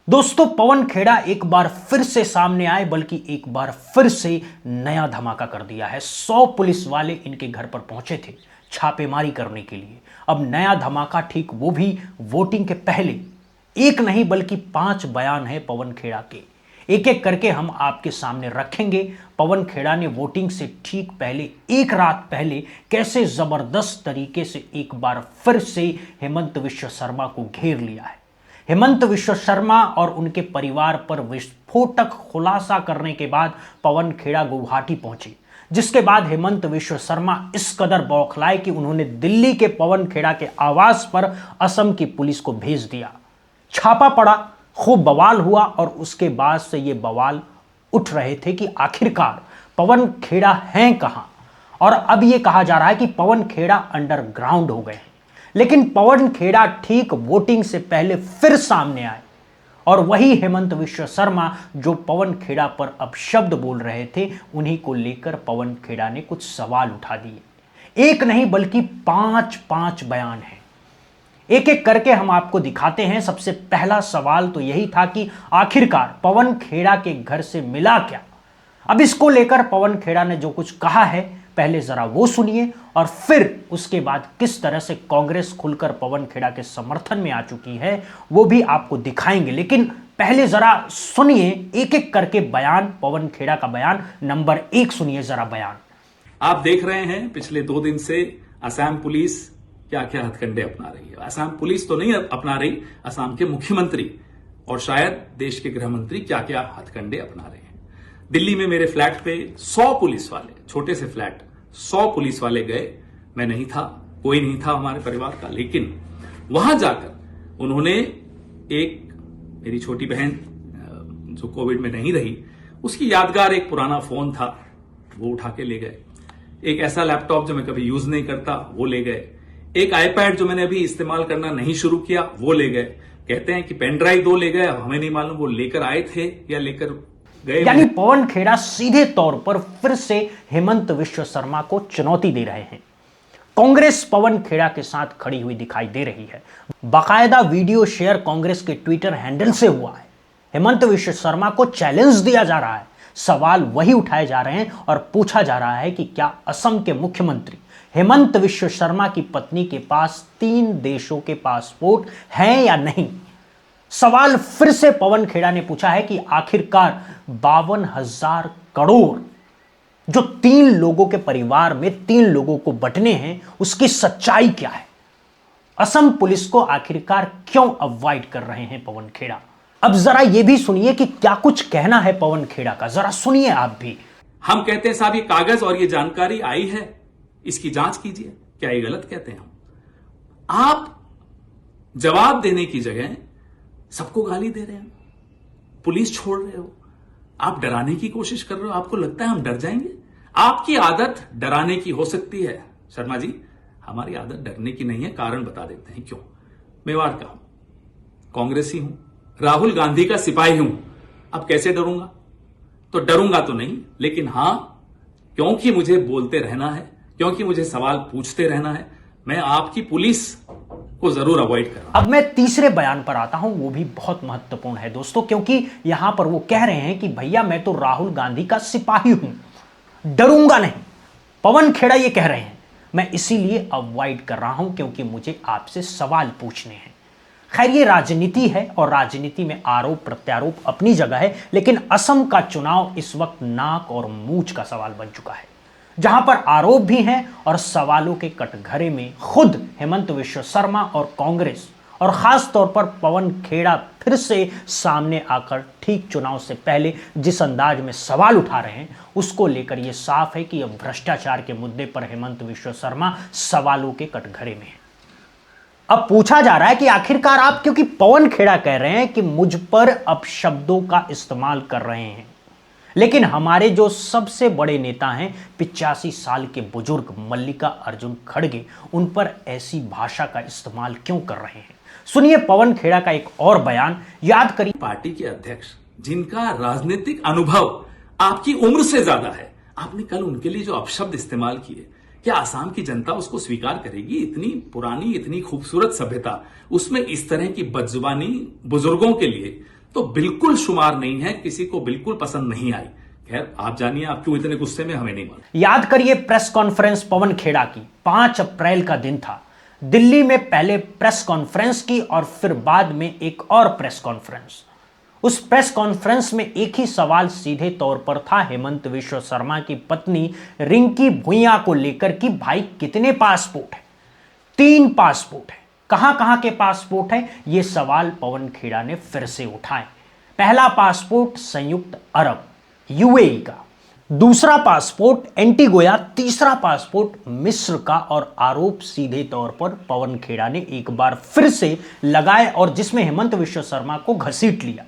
दोस्तों, पवन खेड़ा एक बार फिर से सामने आए, बल्कि एक बार फिर से नया धमाका कर दिया है। 100 पुलिस वाले इनके घर पर पहुंचे थे छापेमारी करने के लिए। अब नया धमाका, ठीक वो भी वोटिंग के पहले। एक नहीं बल्कि 5 बयान है पवन खेड़ा के। एक एक करके हम आपके सामने रखेंगे। पवन खेड़ा ने वोटिंग से ठीक पहले, एक रात पहले, कैसे जबरदस्त तरीके से एक बार फिर से हेमंत विश्व शर्मा को घेर लिया है। हेमंत विश्व शर्मा और उनके परिवार पर विस्फोटक खुलासा करने के बाद पवन खेड़ा गुवाहाटी पहुंचे, जिसके बाद हेमंत विश्व शर्मा इस कदर बौखलाए कि उन्होंने दिल्ली के पवन खेड़ा के आवास पर असम की पुलिस को भेज दिया। छापा पड़ा, खूब बवाल हुआ और उसके बाद से ये बवाल उठ रहे थे कि आखिरकार पवन खेड़ा हैं कहां। और अब ये कहा जा रहा है कि पवन खेड़ा अंडरग्राउंड हो गए हैं। लेकिन पवन खेड़ा ठीक वोटिंग से पहले फिर सामने आए, और वही हेमंत विश्व शर्मा जो पवन खेड़ा पर अपशब्द बोल रहे थे, उन्हीं को लेकर पवन खेड़ा ने कुछ सवाल उठा दिए। एक नहीं बल्कि 5 बयान हैं। एक एक करके हम आपको दिखाते हैं। सबसे पहला सवाल तो यही था कि आखिरकार पवन खेड़ा के घर से मिला क्या। अब इसको लेकर पवन खेड़ा ने जो कुछ कहा है, पहले जरा वो सुनिए, और फिर उसके बाद किस तरह से कांग्रेस खुलकर पवन खेड़ा के समर्थन में आ चुकी है वो भी आपको दिखाएंगे। लेकिन पहले जरा सुनिए एक एक करके बयान। पवन खेड़ा का बयान नंबर 1 सुनिए जरा बयान। आप देख रहे हैं पिछले 2 दिन से असम पुलिस क्या क्या हथकंडे अपना रही है। असम पुलिस तो नहीं अपना रही, असम के मुख्यमंत्री और शायद देश के गृह मंत्री क्या क्या हथकंडे अपना रहे हैं। दिल्ली में मेरे फ्लैट पे 100 पुलिस वाले, छोटे से फ्लैट, 100 पुलिस वाले गए। मैं नहीं था, कोई नहीं था हमारे परिवार का, लेकिन वहां जाकर उन्होंने एक, मेरी छोटी बहन जो कोविड में नहीं रही, उसकी यादगार एक पुराना फोन था, वो उठा के ले गए। एक ऐसा लैपटॉप जो मैं कभी यूज नहीं करता वो ले गए। एक आईपैड जो मैंने अभी इस्तेमाल करना नहीं शुरू किया वो ले गए। कहते हैं कि पेन ड्राइव 2 ले गए, अब हमें नहीं मालूम वो लेकर आए थे या लेकर गए। यानी पवन खेड़ा सीधे तौर पर फिर से हेमंत विश्व शर्मा को चुनौती दे रहे हैं। कांग्रेस पवन खेड़ा के साथ खड़ी हुई दिखाई दे रही है। बाकायदा वीडियो शेयर कांग्रेस के ट्विटर हैंडल से हुआ है। हेमंत विश्व शर्मा को चैलेंज दिया जा रहा है, सवाल वही उठाए जा रहे हैं और पूछा जा रहा है कि क्या असम के मुख्यमंत्री हेमंत विश्व शर्मा की पत्नी के पास 3 देशों के पासपोर्ट हैं या नहीं। सवाल फिर से पवन खेड़ा ने पूछा है कि आखिरकार 52,000 करोड़ जो 3 लोगों के परिवार में 3 लोगों को बंटने हैं, उसकी सच्चाई क्या है। असम पुलिस को आखिरकार क्यों अवॉइड कर रहे हैं पवन खेड़ा। अब जरा यह भी सुनिए कि क्या कुछ कहना है पवन खेड़ा का, जरा सुनिए आप भी। हम कहते हैं साहब ये कागज और ये जानकारी आई है, इसकी जांच कीजिए, क्या ये गलत कहते हैं हम? आप जवाब देने की जगह सबको गाली दे रहे हैं, पुलिस छोड़ रहे हो, आप डराने की कोशिश कर रहे हो। आपको लगता है हम डर जाएंगे? आपकी आदत डराने की हो सकती है शर्मा जी, हमारी आदत डरने की नहीं है। कारण बता देते हैं क्यों। मेवाड़ का हूं, कांग्रेसी हूं, राहुल गांधी का सिपाही हूं। अब कैसे डरूंगा? तो डरूंगा तो नहीं, लेकिन हां, क्योंकि मुझे बोलते रहना है, क्योंकि मुझे सवाल पूछते रहना है, मैं आपकी पुलिस को जरूर अवॉइड कर रहा हूं। अब मैं तीसरे बयान पर आता हूं, वो भी बहुत महत्वपूर्ण है दोस्तों, क्योंकि यहां पर वो कह रहे हैं कि भैया मैं तो राहुल गांधी का सिपाही हूं, डरूंगा नहीं। पवन खेड़ा ये कह रहे हैं, मैं इसीलिए अवॉइड कर रहा हूं क्योंकि मुझे आपसे सवाल पूछने हैं। खैर, ये राजनीति है और राजनीति में आरोप प्रत्यारोप अपनी जगह है, लेकिन असम का चुनाव इस वक्त नाक और मूंछ का सवाल बन चुका है, जहां पर आरोप भी हैं और सवालों के कटघरे में खुद हेमंत विश्व शर्मा और कांग्रेस और खास तौर पर पवन खेड़ा फिर से सामने आकर ठीक चुनाव से पहले जिस अंदाज में सवाल उठा रहे हैं, उसको लेकर यह साफ है कि अब भ्रष्टाचार के मुद्दे पर हेमंत विश्व शर्मा सवालों के कटघरे में है। अब पूछा जा रहा है कि आखिरकार आप, क्योंकि पवन खेड़ा कह रहे हैं कि मुझ पर अपशब्दों का इस्तेमाल कर रहे हैं, लेकिन हमारे जो सबसे बड़े नेता हैं 85 साल के बुजुर्ग मल्लिकार्जुन खड़गे, उन पर ऐसी भाषा का इस्तेमाल क्यों कर रहे हैं। सुनिए पवन खेड़ा का एक और बयान, याद करिए। पार्टी के अध्यक्ष जिनका राजनीतिक अनुभव आपकी उम्र से ज्यादा है, आपने कल उनके लिए जो अपशब्द इस्तेमाल किए, क्या आसाम की जनता उसको स्वीकार करेगी? इतनी पुरानी, इतनी खूबसूरत सभ्यता, उसमें इस तरह की बदजुबानी बुजुर्गों के लिए तो बिल्कुल शुमार नहीं है, किसी को बिल्कुल पसंद नहीं आई। खैर आप जानिए, आप क्यों इतने गुस्से में, हमें नहीं मालूम। याद करिए प्रेस कॉन्फ्रेंस पवन खेड़ा की 5 अप्रैल का दिन था। दिल्ली में पहले प्रेस कॉन्फ्रेंस की और फिर बाद में एक और प्रेस कॉन्फ्रेंस। उस प्रेस कॉन्फ्रेंस में एक ही सवाल सीधे तौर पर था हेमंत विश्व शर्मा की पत्नी रिंकी भुइयां को लेकर कि भाई कितने पासपोर्ट है? 3 पासपोर्ट है। कहां कहां के पासपोर्ट है? यह सवाल पवन खेड़ा ने फिर से उठाए। पहला पासपोर्ट संयुक्त अरब यूएई का, दूसरा पासपोर्ट एंटीगोया, तीसरा पासपोर्ट मिस्र का, और आरोप सीधे तौर पर पवन खेड़ा ने एक बार फिर से लगाए और जिसमें हेमंत विश्व शर्मा को घसीट लिया।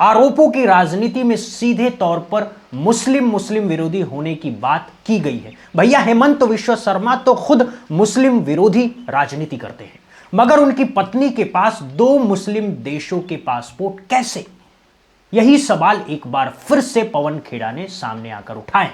आरोपों की राजनीति में सीधे तौर पर मुस्लिम विरोधी होने की बात की गई है। भैया हेमंत विश्व शर्मा तो खुद मुस्लिम विरोधी राजनीति करते हैं, मगर उनकी पत्नी के पास 2 मुस्लिम देशों के पासपोर्ट कैसे? यही सवाल एक बार फिर से पवन खेड़ा ने सामने आकर उठाए।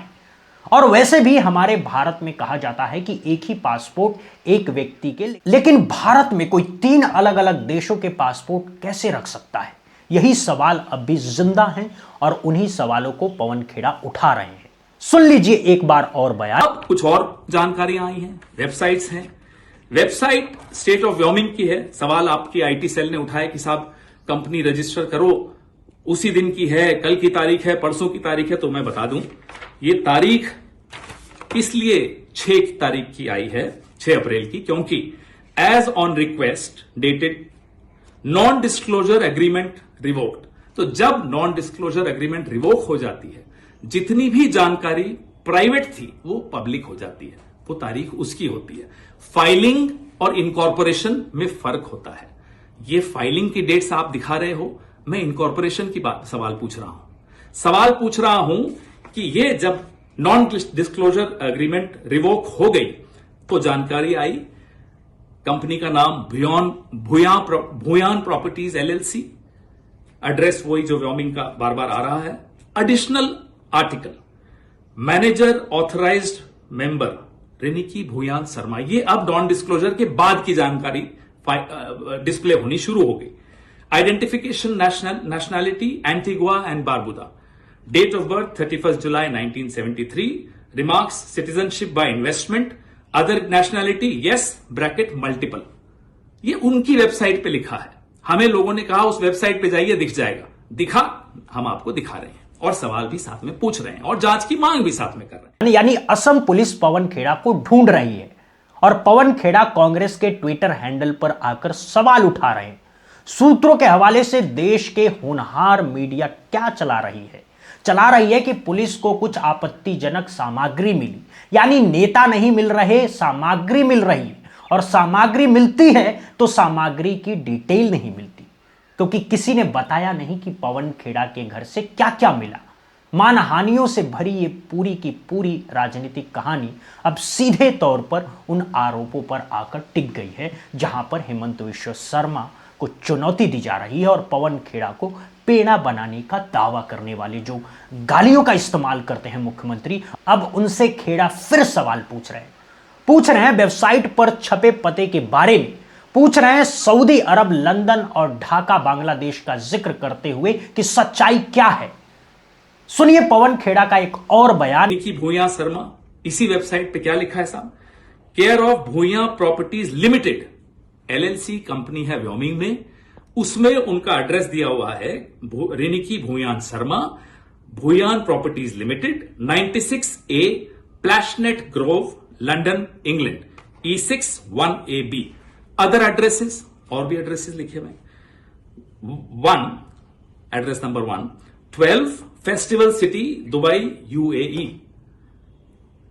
और वैसे भी हमारे भारत में कहा जाता है कि एक ही पासपोर्ट एक व्यक्ति के, लेकिन भारत में कोई 3 अलग अलग देशों के पासपोर्ट कैसे रख सकता है? यही सवाल अब भी जिंदा हैं और उन्हीं सवालों को पवन खेड़ा उठा रहे हैं। सुन लीजिए एक बार और बयान। अब कुछ और जानकारियां आई हैं, वेबसाइट्स हैं। वेबसाइट स्टेट ऑफ व्योमिंग की है। सवाल आपकी आईटी सेल ने उठाया कि साहब कंपनी रजिस्टर करो, उसी दिन की है, कल की तारीख है, परसों की तारीख है। तो मैं बता दूं, ये तारीख इसलिए 6 तारीख की आई है, 6 अप्रैल की, क्योंकि as on request dated non disclosure agreement revoked. तो जब नॉन डिस्क्लोजर एग्रीमेंट रिवोक हो जाती है, जितनी भी जानकारी प्राइवेट थी वो पब्लिक हो जाती है, वो तारीख उसकी होती है। फाइलिंग और इनकॉर्पोरेशन में फर्क होता है। ये फाइलिंग की डेट्स आप दिखा रहे हो, मैं इनकॉर्पोरेशन की बात सवाल पूछ रहा हूं कि ये जब नॉन डिस्क्लोजर एग्रीमेंट रिवोक हो गई तो जानकारी आई, कंपनी का नाम भुयान प्रॉपर्टीज एलएलसी, एड्रेस वही जो व्योमिंग का बार बार आ रहा है। Additional article, manager authorised member Riniki Bhuyan Sharma. ये अब नॉन डिस्क्लोजर के बाद की जानकारी डिस्प्ले होनी शुरू हो गई। Identification nationality Antigua and Barbuda, date of birth 31 July 1973, remarks citizenship by investment, other nationality yes bracket multiple. ये उनकी वेबसाइट पे लिखा है। हमें लोगों ने कहा उस वेबसाइट पे जाइए, दिख जाएगा। दिखा, हम आपको दिखा रहे हैं और सवाल भी साथ में पूछ रहे हैं और जांच की मांग भी साथ में कर रहे हैं। यानी असम पुलिस पवन खेड़ा को ढूंढ रही है और पवन खेड़ा कांग्रेस के ट्विटर हैंडल पर आकर सवाल उठा रहे हैं। सूत्रों के हवाले से देश के होनहार मीडिया क्या चला रही है कि पुलिस को कुछ आपत्तिजनक सामग्री मिली, यानी नेता नहीं मिल रहे, सामग्री मिल रही है। और सामग्री मिलती है तो सामग्री की डिटेल नहीं मिलती, क्योंकि किसी ने बताया नहीं कि पवन खेड़ा के घर से क्या क्या मिला। मानहानियों से भरी ये पूरी की पूरी राजनीतिक कहानी अब सीधे तौर पर उन आरोपों पर आकर टिक गई है, जहां पर हेमंत विश्व शर्मा को चुनौती दी जा रही है और पवन खेड़ा को पेड़ा बनाने का दावा करने वाले जो गालियों का इस्तेमाल करते हैं मुख्यमंत्री, अब उनसे खेड़ा फिर सवाल पूछ रहे हैं वेबसाइट पर छपे पते के बारे में, पूछ रहे हैं सऊदी अरब, लंदन और ढाका बांग्लादेश का जिक्र करते हुए कि सच्चाई क्या है। सुनिए पवन खेड़ा का एक और बयान। रिनिकी भुयान शर्मा, इसी वेबसाइट पे क्या लिखा है साहब, care of Bhuyan properties limited LLC company है व्योमिंग में, उसमें उनका एड्रेस दिया हुआ है Riniki Bhuyan Sharma, Bhuyan properties limited, 96A Plashet grove, London, England, E61AB। Other addresses, और भी एड्रेसेस लिखे हुए, 1 address number 1, 12 festival city, Dubai, UAE।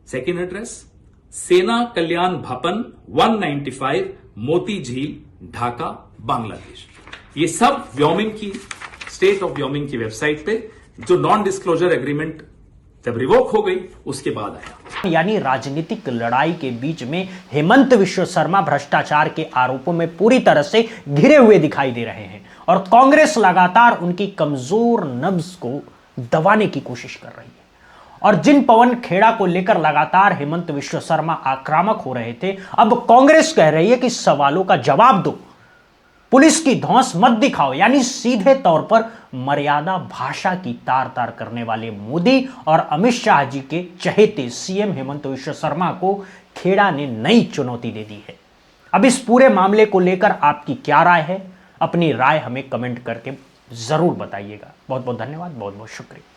Second address Sena Kalyan भवन, 195 मोती झील, ढाका, बांग्लादेश। ये सब व्योमिंग की, स्टेट ऑफ व्योमिंग की वेबसाइट पे, जो नॉन डिस्क्लोजर एग्रीमेंट जब रिवोक हो गई उसके बाद आया। यानी राजनीतिक लड़ाई के बीच में हेमंत विश्व शर्मा भ्रष्टाचार के आरोपों में पूरी तरह से घिरे हुए दिखाई दे रहे हैं और कांग्रेस लगातार उनकी कमजोर नब्ज को दबाने की कोशिश कर रही है। और जिन पवन खेड़ा को लेकर लगातार हेमंत विश्व शर्मा आक्रामक हो रहे थे, अब कांग्रेस कह रही है कि सवालों का जवाब दो। पुलिस की धौंस मत दिखाओ, यानी सीधे तौर पर मर्यादा भाषा की तार तार करने वाले मोदी और अमित शाह जी के चहेते सीएम हेमंत बिश्व शर्मा को खेड़ा ने नई चुनौती दे दी है। अब इस पूरे मामले को लेकर आपकी क्या राय है? अपनी राय हमें कमेंट करके जरूर बताइएगा। बहुत बहुत धन्यवाद, बहुत बहुत शुक्रिया।